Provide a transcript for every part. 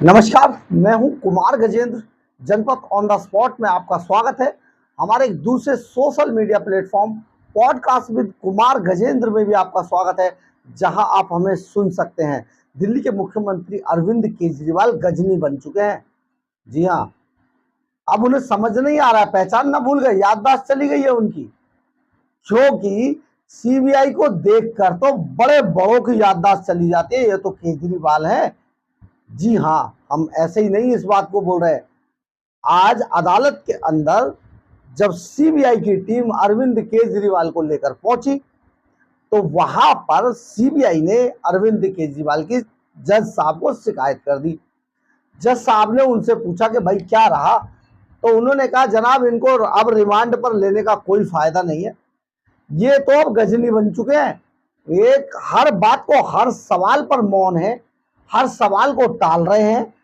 नमस्कार, मैं हूं कुमार गजेंद्र। जनपद ऑन द स्पॉट में आपका स्वागत है। हमारे एक दूसरे social media platform podcast with Kumar Gajendra में भी आपका स्वागत है, जहां आप हमें सुन सकते हैं। दिल्ली के मुख्यमंत्री अरविंद केजरीवाल गजनी बन चुके हैं। जी हाँ, अब उन्हें समझ नहीं आ रहा है, पहचान ना भूल गए, याददाश्त चली गई है उनकी। क्योंकि सीबीआई को देखकर तो बड़े बड़ों की याददाश्त चली जाती है। ये तो केजरीवाल है। जी हाँ, हम ऐसे ही नहीं इस बात को बोल रहे। आज अदालत के अंदर जब सीबीआई की टीम अरविंद केजरीवाल को लेकर पहुंची, तो वहां पर सीबीआई ने अरविंद केजरीवाल की जज साहब को शिकायत कर दी। जज साहब ने उनसे पूछा कि भाई क्या रहा, तो उन्होंने कहा जनाब इनको अब रिमांड पर लेने का कोई फायदा नहीं है, ये तो अब गजनी बन चुके हैं। एक हर बात को, हर सवाल पर मौन है, हर सवाल को टाल रहे हैं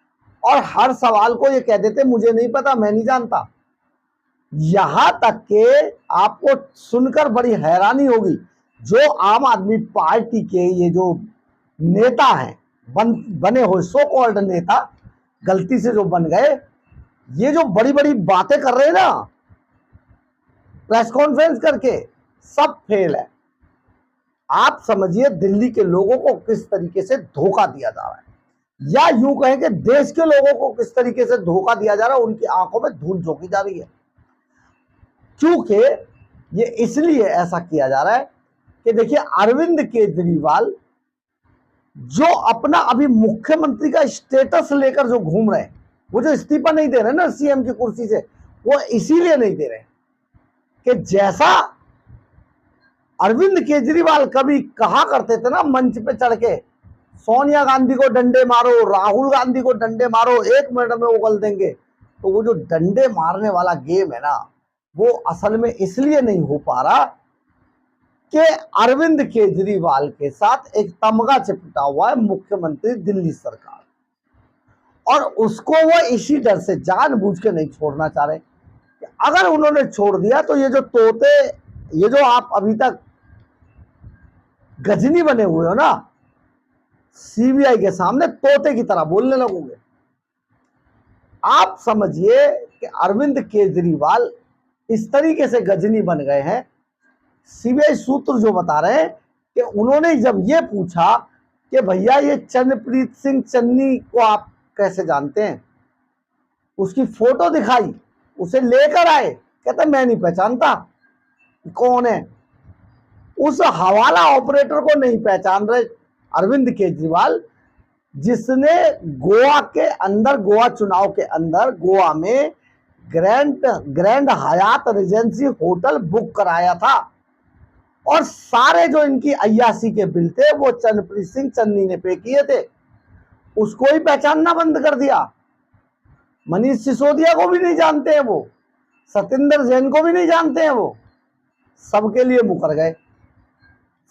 और हर सवाल को ये कह देते मुझे नहीं पता, मैं नहीं जानता। यहां तक के आपको सुनकर बड़ी हैरानी होगी, जो आम आदमी पार्टी के ये जो नेता हैं, बने हुए सो कॉल्ड नेता, गलती से जो बन गए, ये जो बड़ी बड़ी बातें कर रहे हैं ना प्रेस कॉन्फ्रेंस करके, सब फेल है। आप समझिए दिल्ली के लोगों को किस तरीके से धोखा दिया जा रहा है, या यूं कहें कि देश के लोगों को किस तरीके से धोखा दिया जा रहा है। उनकी आंखों में धूल झोंकी जा रही है, क्योंकि ये इसलिए ऐसा किया जा रहा है कि देखिए अरविंद केजरीवाल जो अपना अभी मुख्यमंत्री का स्टेटस लेकर जो घूम रहे हैं, वो जो इस्तीफा नहीं दे रहे ना सीएम की कुर्सी से, वो इसीलिए नहीं दे रहे कि जैसा अरविंद केजरीवाल कभी कहा करते थे ना मंच पे चढ़ के, सोनिया गांधी को डंडे मारो, राहुल गांधी को डंडे मारो, 1 मिनट में उगल देंगे। तो वो जो डंडे मारने वाला गेम है ना, वो असल में इसलिए नहीं हो पा रहा कि अरविंद केजरीवाल के साथ एक तमगा चिपटा हुआ है मुख्यमंत्री दिल्ली सरकार, और उसको वो इसी डर से जानबूझ के नहीं छोड़ना चाह रहे कि अगर उन्होंने छोड़ दिया तो ये जो तोते, ये जो आप अभी तक गजनी बने हुए हो ना, सीबीआई के सामने तोते की तरह बोलने लगोगे। आप समझिए कि अरविंद केजरीवाल इस तरीके से गजनी बन गए हैं। सीबीआई सूत्र जो बता रहे हैं कि उन्होंने जब ये पूछा कि भैया ये चंद्रप्रीत सिंह चन्नी को आप कैसे जानते हैं, उसकी फोटो दिखाई, उसे लेकर आए, कहते मैं नहीं पहचानता कौन है। उस हवाला ऑपरेटर को नहीं पहचान रहे अरविंद केजरीवाल, जिसने गोवा के अंदर, गोवा चुनाव के अंदर, गोवा में ग्रैंड हयात रेजेंसी होटल बुक कराया था, और सारे जो इनकी अय्यासी के बिल थे वो चंद्रप्रीत सिंह चन्नी ने पे किए थे। उसको ही पहचानना बंद कर दिया। मनीष सिसोदिया को भी नहीं जानते हैं वो, सत्येंद्र जैन को भी नहीं जानते हैं वो, सबके लिए मुकर गए।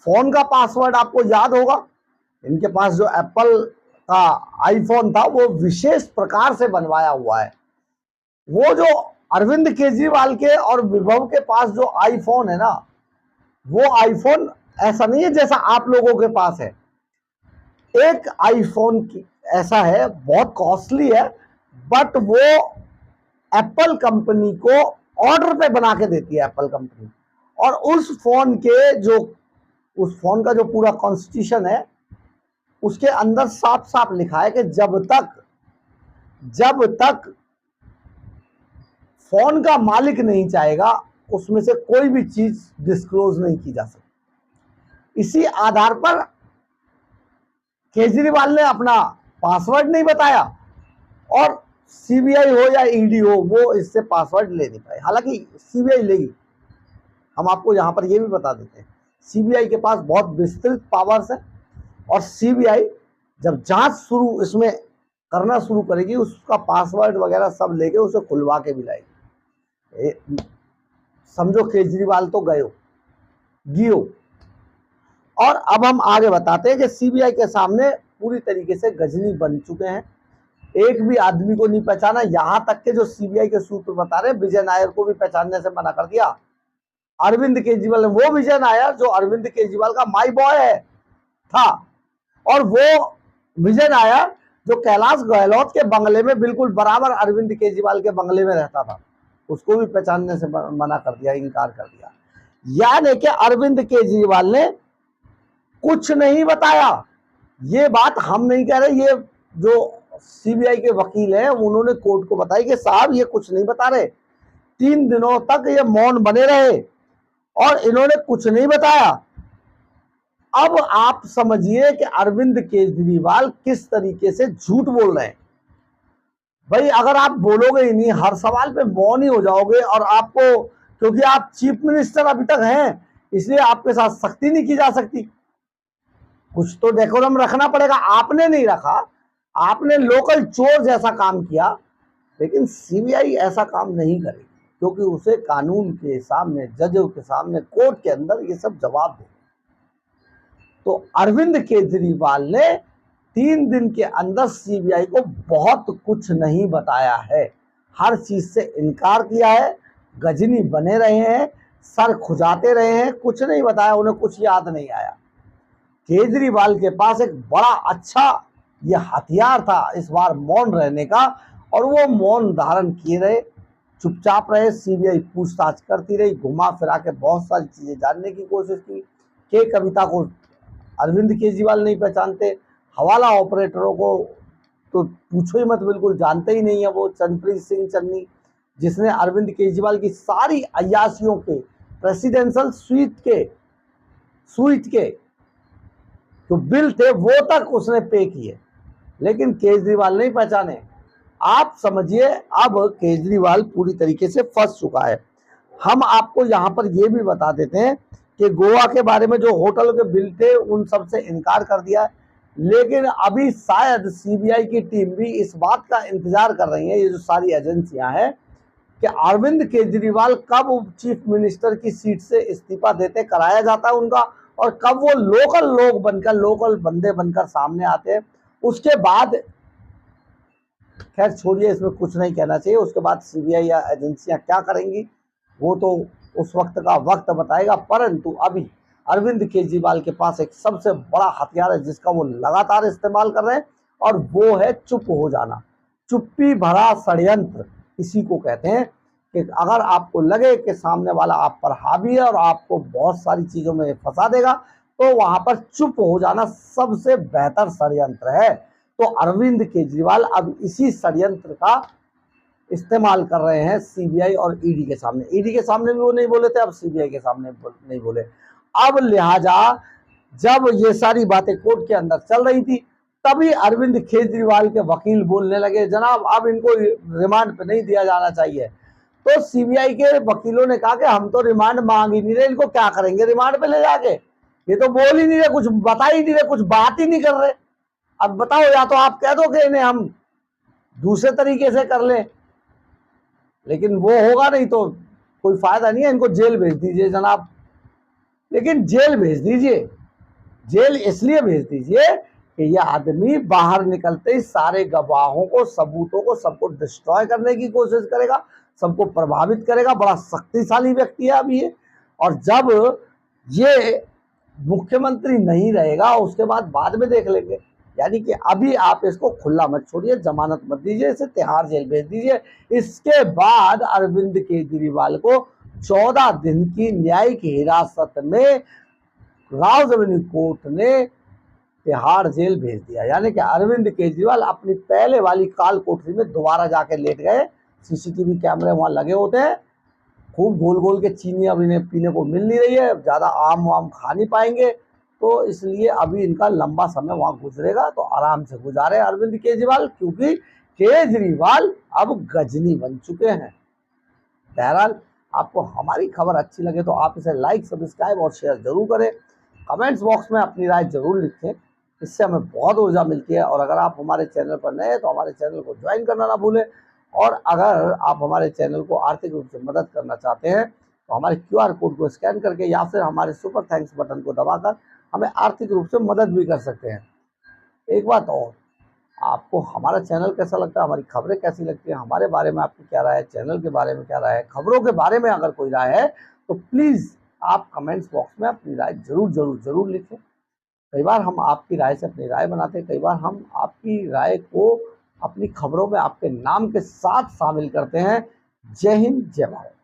फोन का पासवर्ड आपको याद होगा, इनके पास जो एप्पल का आईफोन था वो विशेष प्रकार से बनवाया हुआ है। वो जो अरविंद केजरीवाल के और विभव के पास जो आईफोन है ना, वो आईफोन ऐसा नहीं है जैसा आप लोगों के पास है। एक आईफोन की ऐसा है, बहुत कॉस्टली है, बट वो एप्पल कंपनी को ऑर्डर पे बना के देती है एप्पल कंपनी। और उस फोन का जो पूरा कॉन्स्टिट्यूशन है, उसके अंदर साफ साफ लिखा है कि जब तक फोन का मालिक नहीं चाहेगा, उसमें से कोई भी चीज डिस्क्लोज नहीं की जा सकती। इसी आधार पर केजरीवाल ने अपना पासवर्ड नहीं बताया, और सीबीआई हो या ईडी हो, वो इससे पासवर्ड ले नहीं पाए। हालांकि सीबीआई लेगी, हम आपको यहां पर यह भी बता देते हैं, सीबीआई के पास बहुत विस्तृत पावर्स है, और सीबीआई जब जांच इसमें करना शुरू करेगी, उसका पासवर्ड वगैरह सब लेके उसे खुलवा के भी लाएगी। समझो केजरीवाल तो गियो। और अब हम आगे बताते हैं कि सीबीआई के सामने पूरी तरीके से गजनी बन चुके हैं। एक भी आदमी को नहीं पहचाना, यहां तक के जो सीबीआई के सूत्र बता रहे हैं, विजय नायर को भी पहचानने से मना कर दिया। अरविंद केजरीवाल ने, वो विजय नायर जो अरविंद केजरीवाल का माई बॉय था, और वो विजय नायर जो कैलाश गहलोत के बंगले में बिल्कुल बराबर अरविंद केजरीवाल के बंगले में रहता था, उसको भी पहचानने से मना कर दिया, इनकार कर दिया। यानी कि अरविंद केजरीवाल ने कुछ नहीं बताया। ये बात हम नहीं कह रहे, ये जो सीबीआई के वकील हैं उन्होंने कोर्ट को बताई कि साहब ये कुछ नहीं बता रहे। 3 दिनों तक ये मौन बने रहे और इन्होंने कुछ नहीं बताया। अब आप समझिए कि अरविंद केजरीवाल किस तरीके से झूठ बोल रहे हैं। भाई अगर आप बोलोगे ही नहीं, हर सवाल पे मौन ही हो जाओगे, और आपको, क्योंकि आप चीफ मिनिस्टर अभी तक हैं, इसलिए आपके साथ सख्ती नहीं की जा सकती। कुछ तो डेकोरम रखना पड़ेगा, आपने नहीं रखा, आपने लोकल चोर जैसा काम किया। लेकिन सीबीआई ऐसा काम नहीं करेगी, क्योंकि उसे कानून के सामने, जजों के सामने, कोर्ट के अंदर ये सब जवाब दे। तो अरविंद केजरीवाल ने 3 दिन के अंदर सीबीआई को बहुत कुछ नहीं बताया है, हर चीज से इनकार किया है, गजनी बने रहे हैं, सर खुजाते रहे हैं, कुछ नहीं बताया, उन्हें कुछ याद नहीं आया। केजरीवाल के पास एक बड़ा अच्छा ये हथियार था इस बार मौन रहने का, और वो मौन धारण किए रहे, चुपचाप रहे। सीबीआई पूछताछ करती रही, घुमा फिरा के बहुत सारी चीजें जानने की कोशिश की। के कविता को अरविंद केजरीवाल नहीं पहचानते, हवाला ऑपरेटरों को तो पूछो ही मत, बिल्कुल जानते ही नहीं है वो चंद्रप्रीत सिंह चन्नी, जिसने अरविंद केजरीवाल की सारी अय्याशियों के प्रेसिडेंशियल स्वीट के जो बिल थे वो तक उसने पे किए, लेकिन केजरीवाल नहीं पहचाने। आप समझिए अब केजरीवाल पूरी तरीके से फंस चुका है। हम आपको यहाँ पर ये भी बता देते हैं कि गोवा के बारे में जो होटल के बिल थे उन सब से इनकार कर दिया है, लेकिन अभी शायद सीबीआई की टीम भी इस बात का इंतजार कर रही है, ये जो सारी एजेंसियां हैं, कि अरविंद केजरीवाल कब चीफ मिनिस्टर की सीट से इस्तीफा देते कराया जाता है उनका, और कब वो लोकल लोग बनकर, लोकल बंदे बनकर सामने आते हैं। उसके बाद, खैर छोड़िए, इसमें कुछ नहीं कहना चाहिए। उसके बाद सीबीआई या एजेंसियां क्या करेंगी वो तो उस वक्त का वक्त बताएगा, परंतु अभी अरविंद केजरीवाल के पास एक सबसे बड़ा हथियार है जिसका वो लगातार इस्तेमाल कर रहे हैं, और वो है चुप हो जाना। चुप्पी भरा षड्यंत्र इसी को कहते हैं, कि अगर आपको लगे कि सामने वाला आप पर हावी है और आपको बहुत सारी चीजों में फंसा देगा, तो वहां पर चुप हो जाना सबसे बेहतर षड्यंत्र है। तो अरविंद केजरीवाल अब इसी षड्यंत्र का इस्तेमाल कर रहे हैं सीबीआई और ईडी के सामने। ईडी के सामने भी वो नहीं बोले थे, अब सीबीआई के सामने नहीं बोले। अब लिहाजा जब ये सारी बातें कोर्ट के अंदर चल रही थी, तभी अरविंद केजरीवाल के वकील बोलने लगे, जनाब अब इनको रिमांड पे नहीं दिया जाना चाहिए। तो सीबीआई के वकीलों ने कहा कि हम तो रिमांड मांग ही नहीं रहे, इनको क्या करेंगे रिमांड पे ले जाके, ये तो बोल ही नहीं रहे, कुछ बता ही नहीं रहे, कुछ बात ही नहीं कर रहे। अब बताओ, या तो आप कह दो कि इन्हें हम दूसरे तरीके से कर लें, लेकिन वो होगा नहीं, तो कोई फायदा नहीं है, इनको जेल भेज दीजिए जनाब। लेकिन जेल भेज दीजिए, जेल इसलिए भेज दीजिए कि यह आदमी बाहर निकलते ही सारे गवाहों को, सबूतों को, सबको डिस्ट्रॉय करने की कोशिश करेगा, सबको प्रभावित करेगा। बड़ा शक्तिशाली व्यक्ति है अभी ये, और जब ये मुख्यमंत्री नहीं रहेगा उसके बाद में देख लेंगे। यानी कि अभी आप इसको खुला मत छोड़िए, जमानत मत दीजिए, इसे तिहाड़ जेल भेज दीजिए। इसके बाद अरविंद केजरीवाल को 14 दिन की न्यायिक हिरासत में राव रेवेन्यू कोर्ट ने तिहाड़ जेल भेज दिया। यानी कि अरविंद केजरीवाल अपनी पहले वाली काल कोठरी में दोबारा जाके लेट गए। सीसीटीवी कैमरे वहां लगे होते हैं, खूब गोल गोल के चीनी अब इन्हें पीने को मिल नहीं रही है, ज्यादा आम वाम खा नहीं पाएंगे, तो इसलिए अभी इनका लंबा समय वहां गुजरेगा। तो आराम से गुजारे अरविंद केजरीवाल, क्योंकि केजरीवाल अब गजनी बन चुके हैं। बहरहाल, आपको हमारी खबर अच्छी लगे तो आप इसे लाइक, सब्सक्राइब और शेयर जरूर करें। कमेंट्स बॉक्स में अपनी राय जरूर लिखें, इससे हमें बहुत ऊर्जा मिलती है। और अगर आप हमारे चैनल पर नए हैं तो हमारे चैनल को ज्वाइन करना ना भूलें। और अगर आप हमारे चैनल को आर्थिक रूप से मदद करना चाहते हैं तो हमारे QR कोड को स्कैन करके या फिर हमारे सुपर थैंक्स बटन को दबाकर हमें आर्थिक रूप से मदद भी कर सकते हैं। एक बात और, आपको हमारा चैनल कैसा लगता है, हमारी खबरें कैसी लगती है, हमारे बारे में आपकी क्या राय है, चैनल के बारे में क्या राय है, खबरों के बारे में अगर कोई राय है तो प्लीज़ आप कमेंट्स बॉक्स में अपनी राय जरूर जरूर जरूर लिखें। कई बार हम आपकी राय से अपनी राय बनाते हैं, कई बार हम आपकी राय को अपनी खबरों में आपके नाम के साथ शामिल करते हैं। जय हिंद, जय भारत।